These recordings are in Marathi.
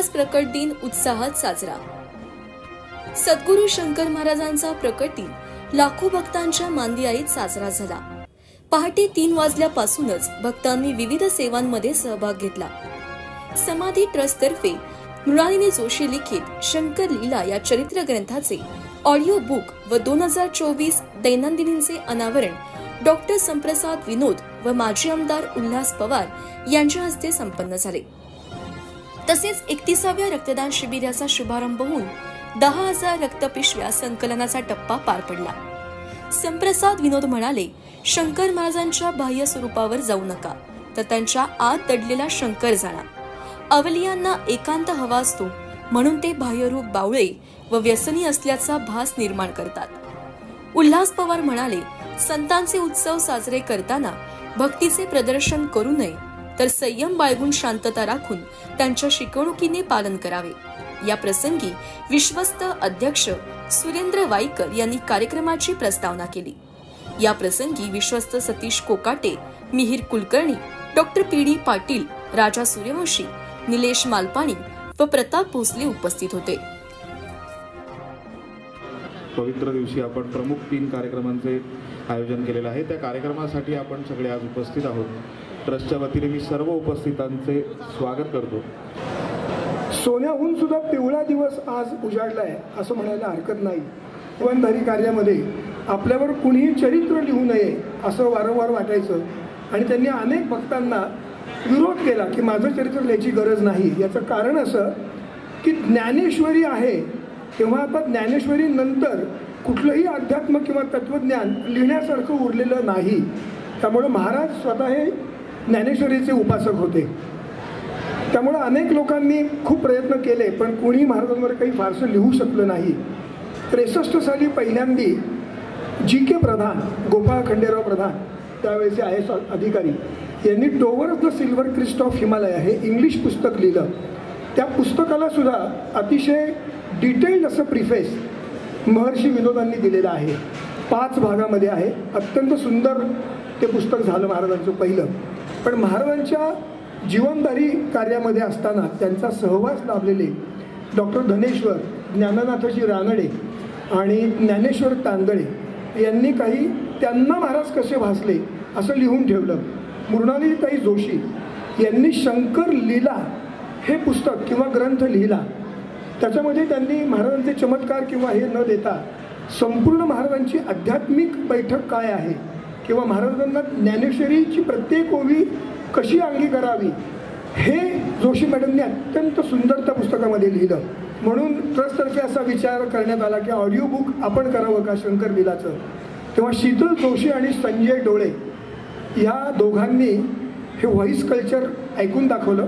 उल्हास प्रकट दिन उत्साहात साजरा। सद्गुरू शंकर महाराजांचा प्रकट दिन लाखो भक्तांच्या मांदियाळीत साजरा झाला। पहाटे 3 वाजल्यापासूनच भक्तांनी विविध सेवांमध्ये सहभाग घेतला। समाधी ट्रस्ट तर्फे मृणालिनी जोशी लिखित शंकर लीला या चरित्र ग्रंथाचे ऑडिओ बुक व 2024 दैनंदिनीचे अनावरण डॉक्टर संप्रसाद विनोद व माजी आमदार उल्हास पवार यांच्या हस्ते संपन्न झाले। तसेच 31व्या रक्तदान शिबिराचा शुभारंभ होऊन 10,000 रक्तपिशव्या संकलनाचा टप्पा पार पडला। संप्रसाद विनोद म्हणाले, शंकर महाराजांच्या बाह्य स्वरूपावर जाऊ नका, तर त्यांच्या आत दडलेला शंकर जाणा। अवलियांना एकांत हवा असतो, म्हणून ते बाह्यरूप बावळे व व्यसनी असल्याचा भास निर्माण करतात। उल्हास पवार म्हणाले, संतांचे उत्सव साजरे करताना भक्तीचे प्रदर्शन करू नये, तर संयम बाळगून शांतता राखून त्यांच्या शिकवणुकीने पालन करावे। या प्रसंगी विश्वस्त अध्यक्ष सुरेंद्र वाईकर यांनी कार्यक्रमाची प्रस्तावना केली। या प्रसंगी विश्वस्त सतीश कोकाटे, मिहिर कुलकर्णी, डॉक्टर पी.डी. पाटील, राजा सूर्यवंशी, निलेश मालपाणी व प्रताप भोसले उपस्थित होते। पवित्र दिवशी आपण प्रमुख 3 कार्यक्रमांचे आयोजन केलेले आहे। त्या कार्यक्रमासाठी आपण सगळे आज उपस्थित आहोत। ट्रस्टच्या वतीने मी सर्व उपस्थितांचे स्वागत करतो। सोन्याहून सुद्धा पिवळा दिवस आज उजाडला आहे असं म्हणायला हरकत नाही। जीवनधारी कार्यामध्ये आपल्यावर कुणीही चरित्र लिहू नये असं वारंवार वाटायचं आणि त्यांनी अनेक भक्तांना विरोध केला की माझं चरित्र लिहायची गरज नाही। याचं कारण असं की ज्ञानेश्वरी आहे, तेव्हा आता ज्ञानेश्वरी नंतर कुठलंही अध्यात्म किंवा तत्वज्ञान लिहिण्यासारखं उरलेलं नाही। त्यामुळे महाराज स्वतः हे ज्ञानेश्वरीचे उपासक होते। त्यामुळे अनेक लोकांनी खूप प्रयत्न केले, पण कोणी महाराजांवर काही फारसं लिहू शकलं नाही। 63 साली पहिल्यांदी जी.के. प्रधान, गोपाळ खंडेराव प्रधान, त्यावेळेचे IAS अधिकारी, यांनी towards the silver crest of Himalaya हे इंग्लिश पुस्तक लिहिलं। त्या पुस्तकाला सुद्धा अतिशय डिटेल्ड असं प्रिफेस महर्षी विनोदांनी दिलेलं आहे। 5 भागामध्ये आहे। अत्यंत सुंदर ते पुस्तक झालं महाराजांचं पहिलं। पण महाराजांच्या जीवनधारी कार्यामध्ये असताना त्यांचा सहवास लाभलेले डॉक्टर धनेश्वर, ज्ञाननाथजी रानडे आणि ज्ञानेश्वर तांदळे यांनी काही त्यांना महाराज कसे भासले असं लिहून ठेवलं। मृणालिनीताई जोशी यांनी शंकर लीला हे पुस्तक किंवा ग्रंथ लिहिला। त्याच्यामध्ये त्यांनी महाराजांचे चमत्कार किंवा हे न देता संपूर्ण महाराजांची आध्यात्मिक बैठक काय आहे किंवा महाराजांना ज्ञानेश्वरीची प्रत्येक ओवी कशी अंगी करावी हे जोशी मॅडमने अत्यंत सुंदर त्या पुस्तकामध्ये लिहिलं। म्हणून ट्रस्टतर्फे असा विचार करण्यात आला की ऑडिओ बुक आपण करावं का शंकर लीलाचं। तेव्हा शीतल जोशी आणि संजय डोळे या दोघांनी हे व्हॉइस कल्चर ऐकून दाखवलं।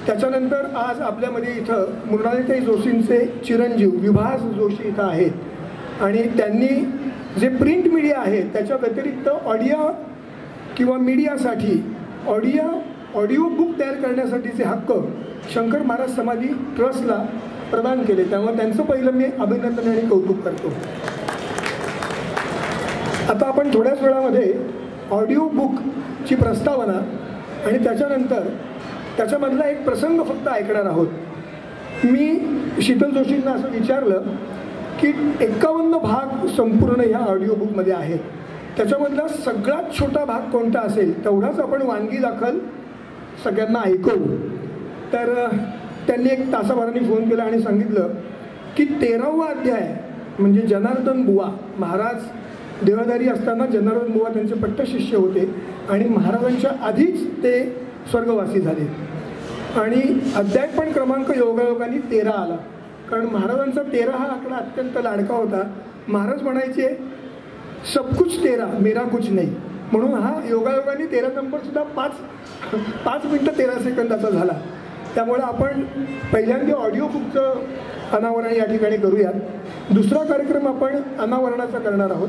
त्याच्यानंतर आज आपल्यामध्ये इथं मृणालिनीताई जोशींचे चिरंजीव विभास जोशी इथं आहेत आणि त्यांनी जे प्रिंट मीडिया आहे त्याच्या व्यतिरिक्त ऑडिओ किंवा मीडियासाठी ऑडिओ बुक तयार करण्यासाठीचे हक्क शंकर महाराज समाधी ट्रस्टला प्रदान केले। त्यामुळे त्यांचं पहिलं मी अभिनंदन आणि कौतुक करतो। आता आपण थोड्याच वेळामध्ये ऑडिओ बुकची प्रस्तावना आणि त्याच्यानंतर त्याच्यामधला एक प्रसंग फक्त ऐकणार आहोत। मी शीतल जोशींना असं विचारलं की 51 भाग संपूर्ण ह्या ऑडिओ बुकमध्ये आहेत, त्याच्यामधला सगळ्यात छोटा भाग कोणता असेल तेवढाच आपण वानगी दाखल सगळ्यांना ऐकवू। तर त्यांनी 1 तासाभराने फोन केला आणि सांगितलं की 13वा अध्याय म्हणजे जनार्दन बुवा, महाराज देहधारी असताना जनार्दन बुवा त्यांचे पट्टशिष्य होते आणि महाराजांच्या आधीच ते स्वर्गवासी झाले आणि अध्याय पण क्रमांक योगायोगाने 13 आला, कारण महाराजांचा 13 हा आकडा अत्यंत लाडका होता। महाराज म्हणायचे सब कुछ तेरा मेरा कुछ नहीं, म्हणून हा योगायोगाने 13 नंबर सुद्धा 5 मिनिटं 13 सेकंदाचा झाला। त्यामुळे आपण पहिल्यांदा ऑडिओ बुकचं अनावरण या ठिकाणी करूयात। दुसरा कार्यक्रम आपण अनावरणाचा करणार आहोत।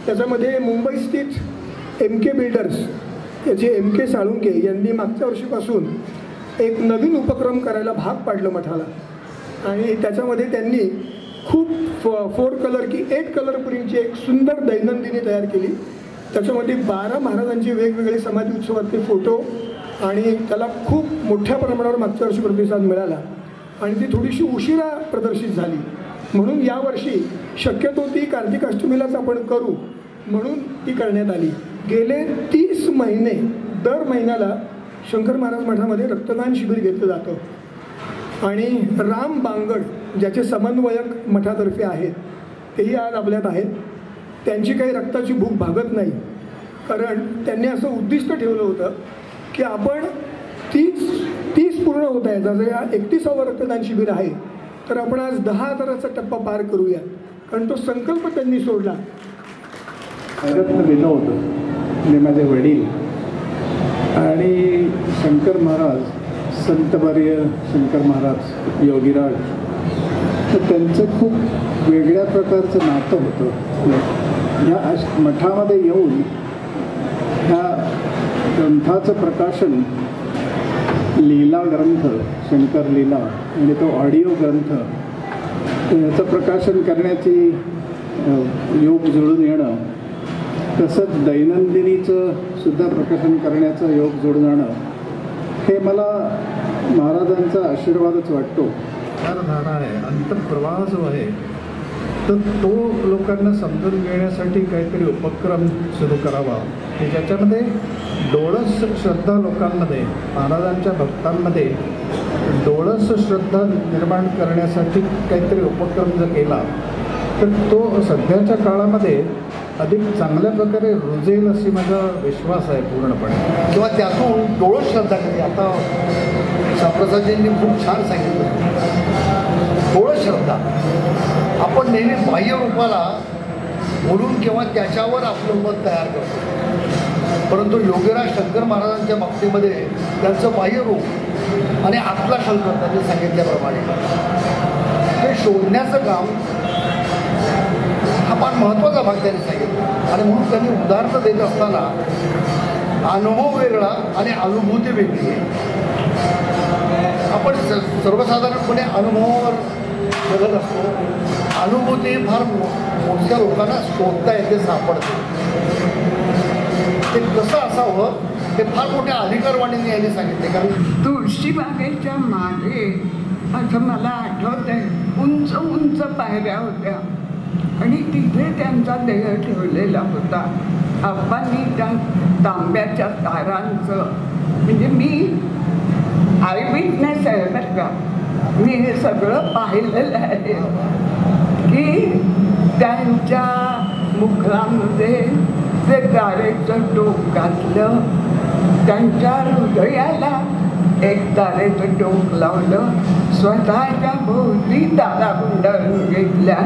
त्याच्यामध्ये मुंबई स्थित MK बिल्डर्स जे MK साळुंके यांनी मागच्या वर्षीपासून एक नवीन उपक्रम करायला भाग पाडलं मठाला आणि त्याच्यामध्ये त्यांनी खूप 4 कलर की 8 कलर प्रिंटची एक सुंदर दैनंदिनी तयार केली। त्याच्यामध्ये 12 महाराजांचे वेगवेगळे समाधी उत्सवातले फोटो आणि त्याला खूप मोठ्या प्रमाणावर मागच्या वर्षी प्रतिसाद मिळाला आणि ती थोडीशी उशिरा प्रदर्शित झाली. म्हणून यावर्षी शक्यतो ती कार्तिक अष्टमीलाच आपण करू म्हणून ती करण्यात आली. गेले 30 महिने दर महिन्याला शंकर महाराज मठामध्ये रक्तदान शिबिर घेतलं जातं आणि राम बांगड ज्याचे समन्वयक मठातर्फे आहेत तेही आज आपल्यात आहेत. त्यांची काही रक्ताची भूक भागत नाही, कारण त्यांनी असं उद्दिष्ट ठेवलं होतं की आपण 30 पूर्ण होत आहे. जर या 31वं रक्तदान शिबिर आहे तर आपण आज 10,000चा टप्पा पार करूया, कारण तो संकल्प त्यांनी सोडला. विनोद आणि माझे वडील आणि शंकर महाराज, संतवर्य शंकर महाराज योगीराज, तर त्यांचं खूप वेगळ्या प्रकारचं नातं होतं. ह्या मठामध्ये येऊन ह्या ग्रंथाचं प्रकाशन, लीला ग्रंथ शंकर लीला आणि तो ऑडिओ ग्रंथ, याचं प्रकाशन करण्याची योग जुळून येणं, तसंच दैनंदिनीचं सुद्धा प्रकाशन करण्याचं योग जुळून येणं, हे मला महाराजांचा आशीर्वादच वाटतो. विचारधारा आहे, अंतप्रवाह जो आहे तर तो लोकांना समजून घेण्यासाठी काहीतरी उपक्रम सुरू करावा की ज्याच्यामध्ये डोळस श्रद्धा लोकांमध्ये, महाराजांच्या भक्तांमध्ये डोळस श्रद्धा निर्माण करण्यासाठी काहीतरी उपक्रम जर केला तर तो सध्याच्या काळामध्ये अधिक चांगल्या प्रकारे रुजेल अशी माझा विश्वास आहे पूर्णपणे. किंवा त्यातून डोळस श्रद्धा कधी आता शाप्रसादजींनी खूप छान सांगितलं. डोळस श्रद्धा आपण नेहमी बाह्य रूपाला बोलून किंवा त्याच्यावर आपलं मत तयार करतो, परंतु योगीराज शंकर महाराजांच्या बाबतीमध्ये त्यांचं बाह्य रूप आणि आतला शंकर त्यांनी सांगितल्याप्रमाणे ते शोधण्याचं काम हा फार महत्त्वाचा भाग त्यांनी सांगितला. आणि म्हणून त्यांनी उदाहरणं देत असताना अनुभव वेगळा आणि अनुभूती वेगळी आहे. आपण सर्वसाधारणपणे अनुभवावर जगत असतो, अनुभूती फार मोजक्या लोकांना शोधता येते, सापडते. ते कसं असावं हे फार मोठ्या अधिकारवाणीने यांनी सांगितले. कारण तुळशीबागेच्या मागे असं मला आठवत आहे, उंच उंच पायऱ्या होत्या आणि तिथे त्यांचा देह ठेवलेला होता. आप्पांनी त्या तांब्याच्या तारांचं, म्हणजे मी आय विटनेस आहे बरं का, मी हे सगळं पाहिलेलं आहे की त्यांच्या मुखामध्ये ते तारेचं टोक घातलं, त्यांच्या हृदयाला एक तारेचं टोक लावलं, स्वतःच्या भोवती तारा गुंडाळून घेतल्या,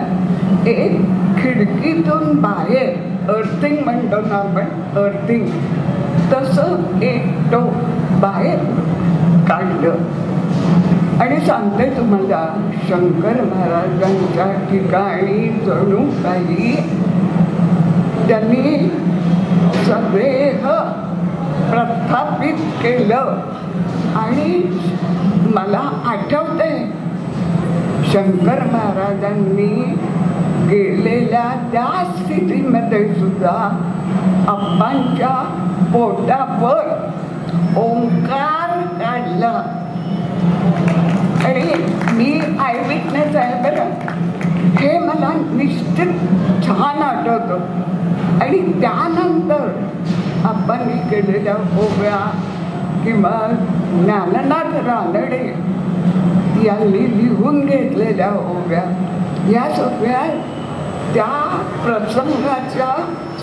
एक खिडकीतून बाहेर अर्थिंग म्हणतो ना आपण, अर्थिंग तसं एक टोक बाहेर काढलं. आणि सांगते तुम्हाला, शंकर महाराजांच्या ठिकाणी जणू काही त्यांनी सदेह प्रस्थापित केलं. आणि मला आठवते शंकर महाराजांनी गेलेल्या त्या स्थितीमध्ये सुद्धा आप्पांच्या पोटावर ओंकार काढला. आणि मी आय विटनेस आहे बरं, हे मला निश्चित छान आठवतं. आणि त्यानंतर आप्पांनी केलेल्या ओव्या किंवा ज्ञाननाथ रानडे यांनी लिहून घेतलेल्या ओव्या, या सगळ्या त्या प्रसंगाच्या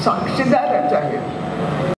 साक्षीदारच आहेत.